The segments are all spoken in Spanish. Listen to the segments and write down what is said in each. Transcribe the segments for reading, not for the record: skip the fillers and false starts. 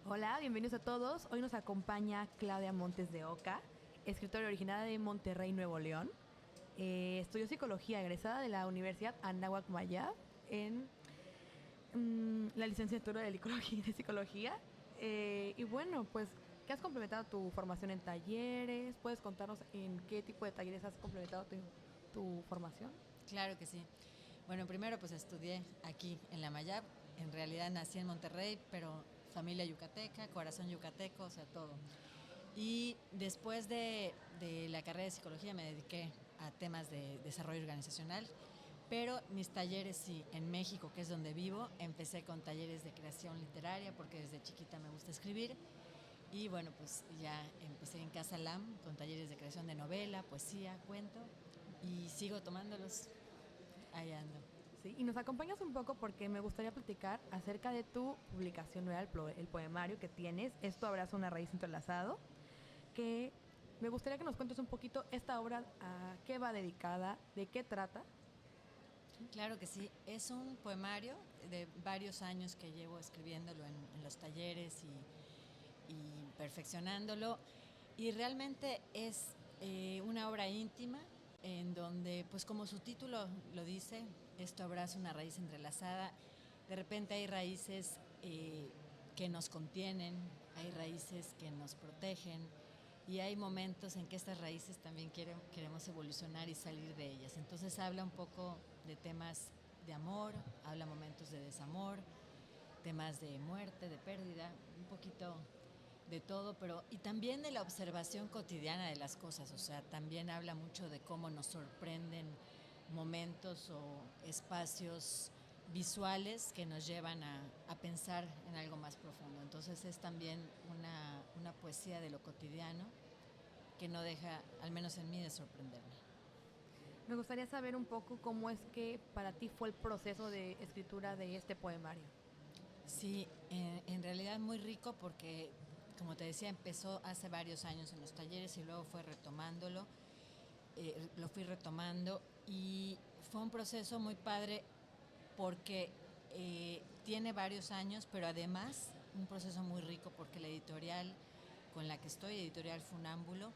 Hola, bienvenidos a todos. Hoy nos acompaña Claudia Montes de Oca, escritora originada de Monterrey, Nuevo León. Estudió psicología, egresada de la Universidad Anáhuac Maya en la licenciatura de psicología. Y bueno, pues, ¿qué has complementado tu formación en talleres? ¿Puedes contarnos en qué tipo de talleres has complementado tu formación? Claro que sí. Bueno, primero pues estudié aquí en la Mayab. En realidad nací en Monterrey, pero familia yucateca, corazón yucateco, o sea, todo. Y después de la carrera de psicología me dediqué a temas de desarrollo organizacional, pero mis talleres sí, en México, que es donde vivo, empecé con talleres de creación literaria, porque desde chiquita me gusta escribir. Y bueno, pues ya empecé en Casa Lam con talleres de creación de novela, poesía, cuento, y sigo tomándolos. Ahí ando. Sí, y nos acompañas un poco porque me gustaría platicar acerca de tu publicación nueva, el poemario que tienes, Esto abraza una raíz entrelazado, que me gustaría que nos cuentes un poquito esta obra, a qué va dedicada, de qué trata. Claro que sí, es un poemario de varios años que llevo escribiéndolo en los talleres y perfeccionándolo, y realmente es una obra íntima en donde, pues como su título lo dice, esto abraza una raíz entrelazada. De repente hay raíces que nos contienen, hay raíces que nos protegen, y hay momentos en que estas raíces también queremos evolucionar y salir de ellas. Entonces habla un poco de temas de amor, habla momentos de desamor, temas de muerte, de pérdida, un poquito de todo, pero y también de la observación cotidiana de las cosas. O sea, también habla mucho de cómo nos sorprenden momentos o espacios visuales que nos llevan a pensar en algo más profundo. Entonces es también una poesía de lo cotidiano que no deja, al menos en mí, de sorprenderme. Me gustaría saber un poco cómo es que para ti fue el proceso de escritura de este poemario. Sí, en realidad muy rico porque, como te decía, empezó hace varios años en los talleres y luego fue retomándolo, lo fui retomando, y fue un proceso muy padre porque tiene varios años, pero además un proceso muy rico porque la editorial con la que estoy, Editorial Funámbulo,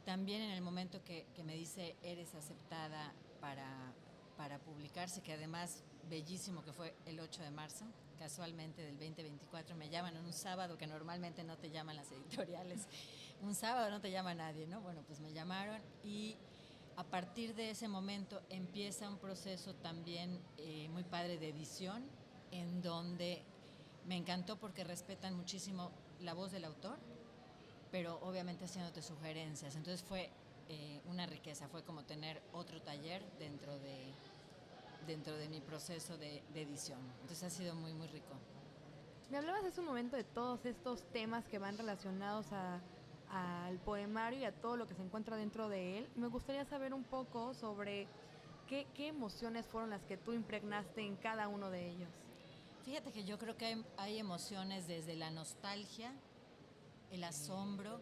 también en el momento que me dice eres aceptada para publicarse, que además bellísimo que fue el 8 de marzo, casualmente del 2024, me llaman en un sábado que normalmente no te llaman las editoriales, un sábado no te llama nadie, ¿no? Bueno, pues me llamaron, y a partir de ese momento empieza un proceso también muy padre de edición, en donde me encantó porque respetan muchísimo la voz del autor, pero obviamente haciéndote sugerencias. Entonces fue una riqueza, fue como tener otro taller dentro de mi proceso de edición. Entonces ha sido muy, muy rico. Me hablabas hace un momento de todos estos temas que van relacionados al poemario y a todo lo que se encuentra dentro de él. Me gustaría saber un poco sobre qué emociones fueron las que tú impregnaste en cada uno de ellos. Fíjate que yo creo que hay emociones desde la nostalgia, el asombro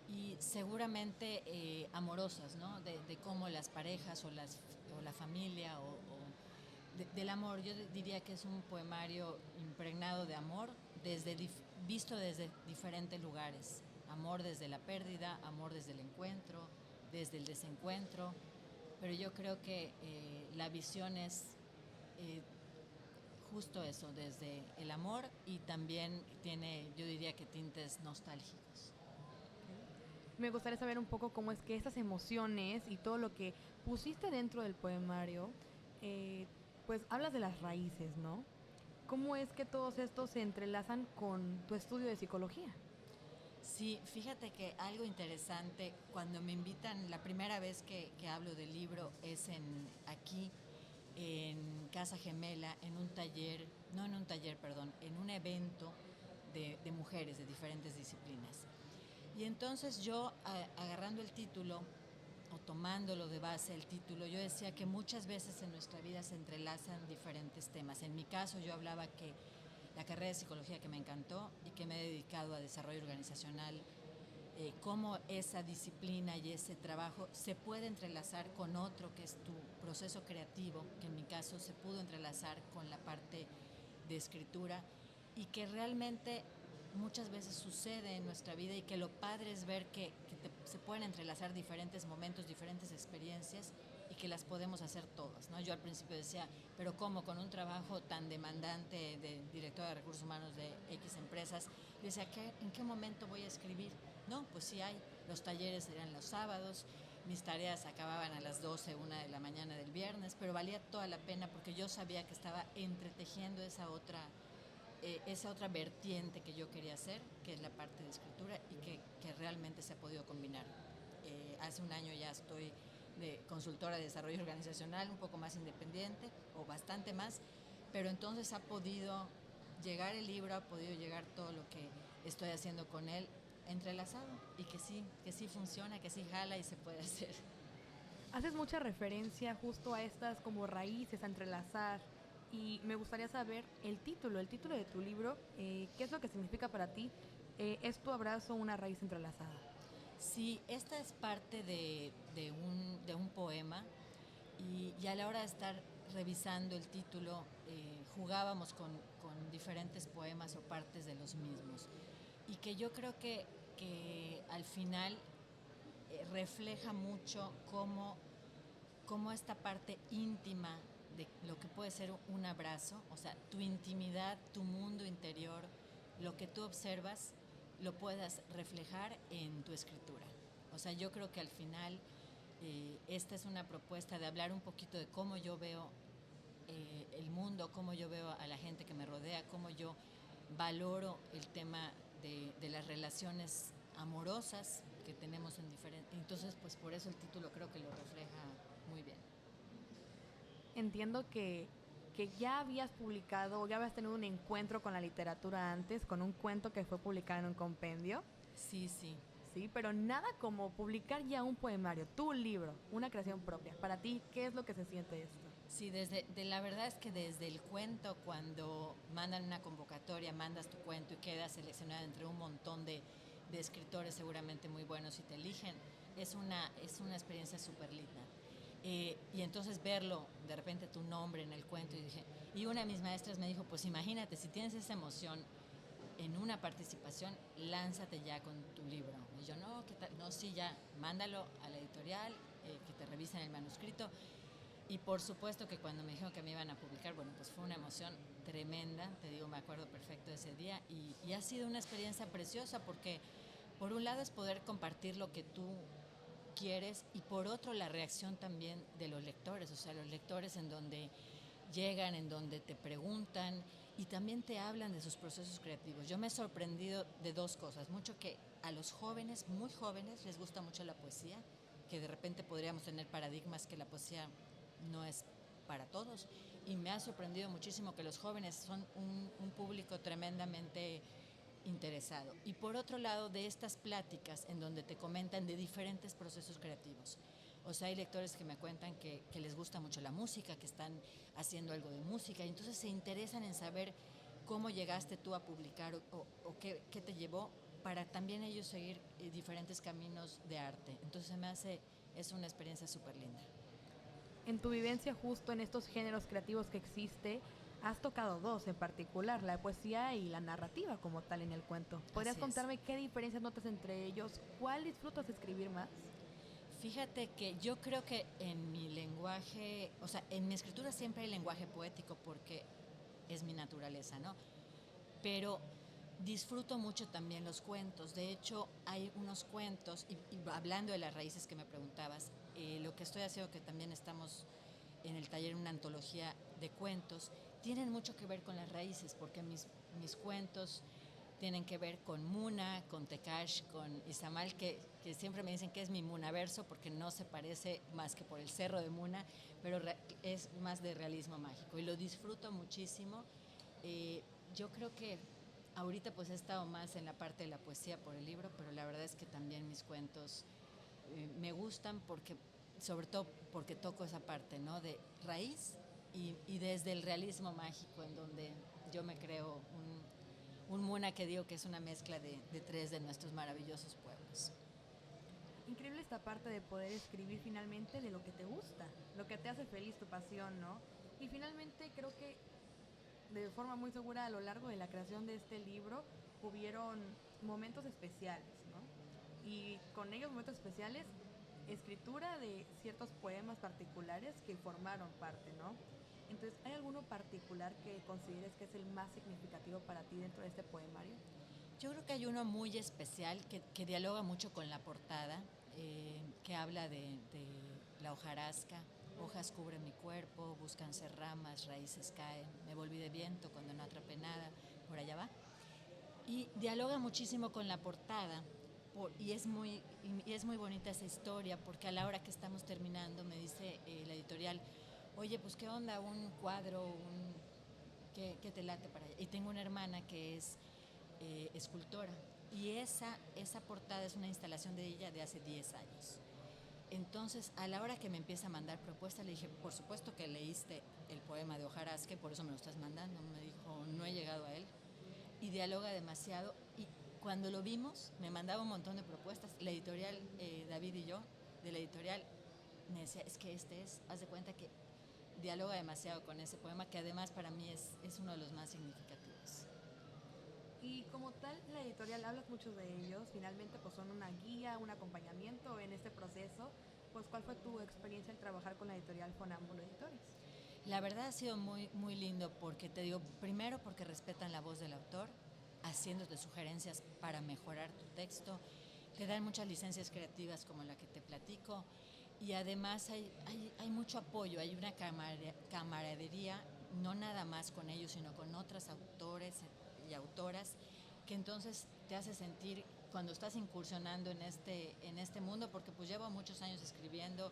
y seguramente amorosas, ¿no? De cómo las parejas o la familia del amor. Yo diría que es un poemario impregnado de amor, visto desde diferentes lugares. Amor desde la pérdida, amor desde el encuentro, desde el desencuentro. Pero yo creo que la visión es eh, justo eso, desde el amor, y también tiene, yo diría que tintes nostálgicos. Me gustaría saber un poco cómo es que estas emociones y todo lo que pusiste dentro del poemario, eh, pues hablas de las raíces, ¿no? ¿Cómo es que todos estos se entrelazan con tu estudio de psicología? Sí, fíjate que algo interesante, cuando me invitan, la primera vez que hablo del libro es aquí, en Casa Gemela, en un taller, no en un taller, perdón, en un evento de mujeres de diferentes disciplinas. Y entonces yo, agarrando el título o tomándolo de base el título, yo decía que muchas veces en nuestra vida se entrelazan diferentes temas. En mi caso yo hablaba que la carrera de psicología, que me encantó y que me he dedicado a desarrollo organizacional, cómo esa disciplina y ese trabajo se puede entrelazar con otro que es tu proceso creativo, que en mi caso se pudo entrelazar con la parte de escritura, y que realmente muchas veces sucede en nuestra vida y que lo padre es ver que se pueden entrelazar diferentes momentos, diferentes experiencias y que las podemos hacer todas, ¿no? Yo al principio decía, pero ¿cómo? Con un trabajo tan demandante de directora de recursos humanos de X empresas, yo decía, ¿en qué momento voy a escribir? No, pues sí hay, los talleres eran los sábados, mis tareas acababan a las 12, 1 de la mañana del viernes, pero valía toda la pena porque yo sabía que estaba entretejiendo esa otra vertiente que yo quería hacer, que es la parte de escritura y que realmente se ha podido combinar. Hace un año ya estoy de consultora de desarrollo organizacional, un poco más independiente o bastante más, pero entonces ha podido llegar el libro, ha podido llegar todo lo que estoy haciendo con él entrelazado y que sí funciona, que sí jala y se puede hacer. Haces mucha referencia justo a estas como raíces, a entrelazar. Y me gustaría saber el título de tu libro, ¿qué es lo que significa para ti? ¿Es tu abrazo una raíz entrelazada? Sí, esta es parte de un poema y a la hora de estar revisando el título jugábamos con diferentes poemas o partes de los mismos y que yo creo que al final refleja mucho cómo esta parte íntima de lo que puede ser un abrazo, o sea, tu intimidad, tu mundo interior, lo que tú observas, lo puedas reflejar en tu escritura. O sea, yo creo que al final esta es una propuesta de hablar un poquito de cómo yo veo el mundo, cómo yo veo a la gente que me rodea, cómo yo valoro el tema de las relaciones amorosas que tenemos en diferentes. Entonces, pues por eso el título creo que lo refleja muy bien. Entiendo que ya habías publicado o ya habías tenido un encuentro con la literatura antes, con un cuento que fue publicado en un compendio. Sí, sí. Sí, pero nada como publicar ya un poemario, tu libro, una creación propia. Para ti, ¿qué es lo que se siente esto? Sí, la verdad es que desde el cuento, cuando mandan una convocatoria, mandas tu cuento y quedas seleccionado entre un montón de escritores seguramente muy buenos y te eligen, es una experiencia súper linda. Y entonces verlo, de repente tu nombre en el cuento, y una de mis maestras me dijo, pues imagínate, si tienes esa emoción en una participación, lánzate ya con tu libro. Y yo, no, ¿qué tal? No, sí, ya, mándalo a la editorial, que te revisen el manuscrito. Y por supuesto que cuando me dijeron que me iban a publicar, bueno, pues fue una emoción tremenda, te digo, me acuerdo perfecto de ese día, y ha sido una experiencia preciosa porque por un lado es poder compartir lo que tú quieres y por otro la reacción también de los lectores, o sea, los lectores en donde llegan, en donde te preguntan y también te hablan de sus procesos creativos. Yo me he sorprendido de dos cosas, mucho que a los jóvenes, muy jóvenes, les gusta mucho la poesía, que de repente podríamos tener paradigmas que la poesía no es para todos, y me ha sorprendido muchísimo que los jóvenes son un público tremendamente interesado. Y por otro lado, de estas pláticas en donde te comentan de diferentes procesos creativos. O sea, hay lectores que me cuentan que les gusta mucho la música, que están haciendo algo de música, y entonces se interesan en saber cómo llegaste tú a publicar o qué te llevó para también ellos seguir diferentes caminos de arte. Entonces es una experiencia súper linda. En tu vivencia justo en estos géneros creativos que existe, has tocado dos en particular, la poesía y la narrativa como tal en el cuento. ¿Podrías Así es. contarme qué diferencias notas entre ellos? ¿Cuál disfrutas de escribir más? Fíjate que yo creo que en mi lenguaje, o sea, en mi escritura siempre hay lenguaje poético porque es mi naturaleza, ¿no? Pero disfruto mucho también los cuentos. De hecho, hay unos cuentos, y hablando de las raíces que me preguntabas, lo que estoy haciendo, que también estamos en el taller, una antología de cuentos, tienen mucho que ver con las raíces, porque mis cuentos tienen que ver con Muna, con Tekash, con Izamal, que siempre me dicen que es mi Munaverso, porque no se parece más que por el cerro de Muna, pero es más de realismo mágico, y lo disfruto muchísimo. Yo creo que ahorita pues he estado más en la parte de la poesía por el libro, pero la verdad es que también mis cuentos me gustan porque, sobre todo porque toco esa parte, ¿no? De raíz y desde el realismo mágico, en donde yo me creo un Muna que digo que es una mezcla de tres de nuestros maravillosos pueblos. Increíble esta parte de poder escribir finalmente de lo que te gusta, lo que te hace feliz, tu pasión, ¿no? Y finalmente creo que de forma muy segura a lo largo de la creación de este libro hubieron momentos especiales, ¿no? Y con ellos momentos especiales, escritura de ciertos poemas particulares que formaron parte, ¿no? Entonces, ¿hay alguno particular que consideres que es el más significativo para ti dentro de este poemario? Yo creo que hay uno muy especial que dialoga mucho con la portada, que habla de la hojarasca. Hojas cubren mi cuerpo, buscan ser ramas, raíces caen, me volví de viento cuando no atrapé nada, por allá va. Y dialoga muchísimo con la portada, y es muy bonita esa historia, porque a la hora que estamos terminando me dice la editorial, oye, pues qué onda, un cuadro, ¿qué te late para allá? Y tengo una hermana que es escultora, y esa portada es una instalación de ella de hace 10 años. Entonces, a la hora que me empieza a mandar propuestas, le dije, por supuesto que leíste el poema de Hojarasca, por eso me lo estás mandando. Me dijo, no he llegado a él. Y dialoga demasiado. Y cuando lo vimos, me mandaba un montón de propuestas. La editorial, David y yo, de la editorial, me decía, es que haz de cuenta que dialoga demasiado con ese poema, que además para mí es uno de los más significativos. Y como tal, la editorial, hablas mucho de ellos, finalmente pues son una guía, un acompañamiento en este proceso. Pues, ¿cuál fue tu experiencia al trabajar con la editorial Fonámbulo Editores? La verdad ha sido muy, muy lindo porque te digo, primero porque respetan la voz del autor, haciéndote sugerencias para mejorar tu texto, te dan muchas licencias creativas como la que te platico, y además hay mucho apoyo, hay una camaradería, no nada más con ellos, sino con otros autores y autoras, que entonces te hace sentir cuando estás incursionando en este mundo, porque pues llevo muchos años escribiendo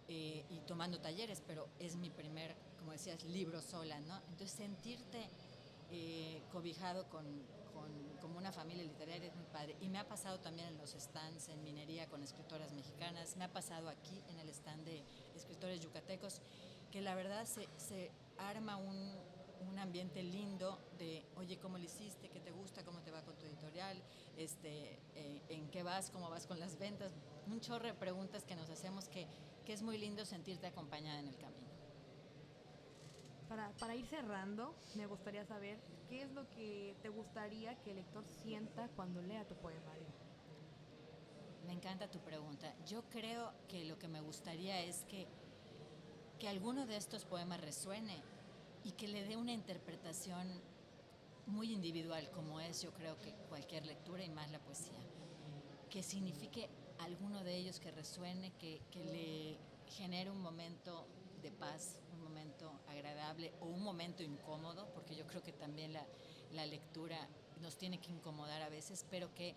y tomando talleres, pero es mi primer, como decías, libro sola, ¿no? Entonces sentirte cobijado como una familia literaria es muy padre. Y me ha pasado también en los stands en minería con escritoras mexicanas, me ha pasado aquí en el stand de escritores yucatecos, que la verdad se arma un ambiente lindo de, oye, ¿cómo lo hiciste? ¿Qué te gusta? ¿Cómo te va con tu editorial? ¿En qué vas? ¿Cómo vas con las ventas? Un chorro de preguntas que nos hacemos que es muy lindo sentirte acompañada en el camino. Para ir cerrando, me gustaría saber qué es lo que te gustaría que el lector sienta cuando lea tu poemario. Me encanta tu pregunta. Yo creo que lo que me gustaría es que alguno de estos poemas resuene y que le dé una interpretación muy individual, como es yo creo que cualquier lectura y más la poesía. Que signifique alguno de ellos que resuene, que le genere un momento de paz, un momento agradable o un momento incómodo, porque yo creo que también la lectura nos tiene que incomodar a veces, pero que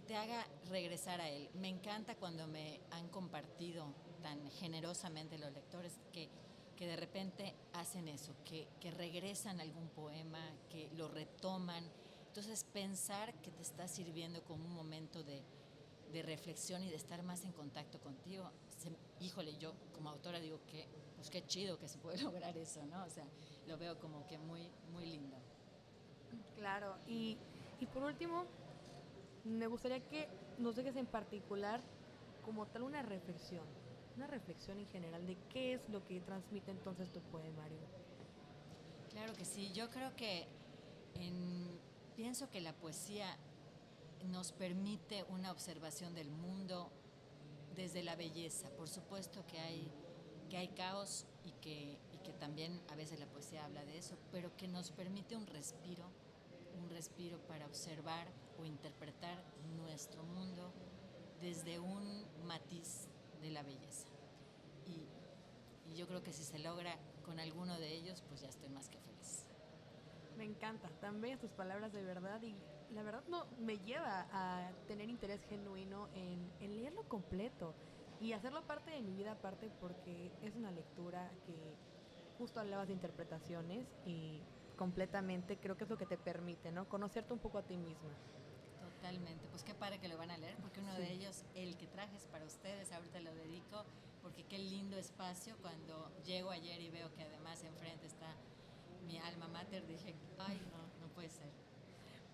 te haga regresar a él. Me encanta cuando me han compartido tan generosamente los lectores que de repente hacen eso, que regresan a algún poema, que lo retoman. Entonces pensar que te está sirviendo como un momento de reflexión y de estar más en contacto contigo, híjole, yo como autora digo que pues qué chido que se puede lograr eso, ¿no? O sea, lo veo como que muy, muy lindo. Claro, y por último, me gustaría que nos dejes en particular como tal una reflexión en general de qué es lo que transmite entonces tu poemario. Claro que sí, yo creo que pienso que la poesía nos permite una observación del mundo desde la belleza. Por supuesto que hay caos y que también a veces la poesía habla de eso, pero que nos permite un respiro para observar o interpretar nuestro mundo desde un matiz de la belleza. Y yo creo que si se logra con alguno de ellos, pues ya estoy más que feliz. Me encanta, tan bellas tus palabras de verdad y la verdad no me lleva a tener interés genuino en leerlo completo y hacerlo parte de mi vida aparte porque es una lectura que justo hablabas de interpretaciones y completamente creo que es lo que te permite, ¿no? Conocerte un poco a ti misma. Totalmente, pues qué padre que lo van a leer, porque uno Sí. de ellos, el que traje es para ustedes, ahorita lo dedico, porque qué lindo espacio, cuando llego ayer y veo que además enfrente está mi alma mater, dije, ay, no puede ser.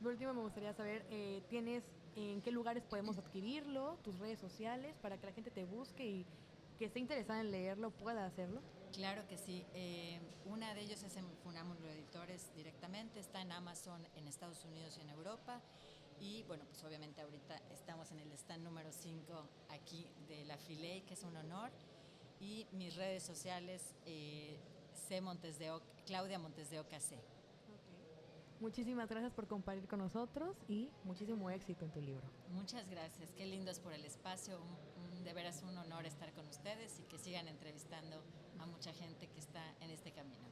Por último, me gustaría saber, ¿tienes en qué lugares podemos adquirirlo, tus redes sociales, para que la gente te busque y que esté interesada en leerlo pueda hacerlo? Claro que sí. Una de ellos es en Funámulo Editores directamente, está en Amazon en Estados Unidos y en Europa. Y bueno, pues obviamente ahorita estamos en el stand número 5 aquí de la Filey, que es un honor. Y mis redes sociales, Claudia Montes de Oca C. Muchísimas gracias por compartir con nosotros y muchísimo éxito en tu libro. Muchas gracias, qué lindo es por el espacio, de veras un honor estar con ustedes y que sigan entrevistando a mucha gente que está en este camino.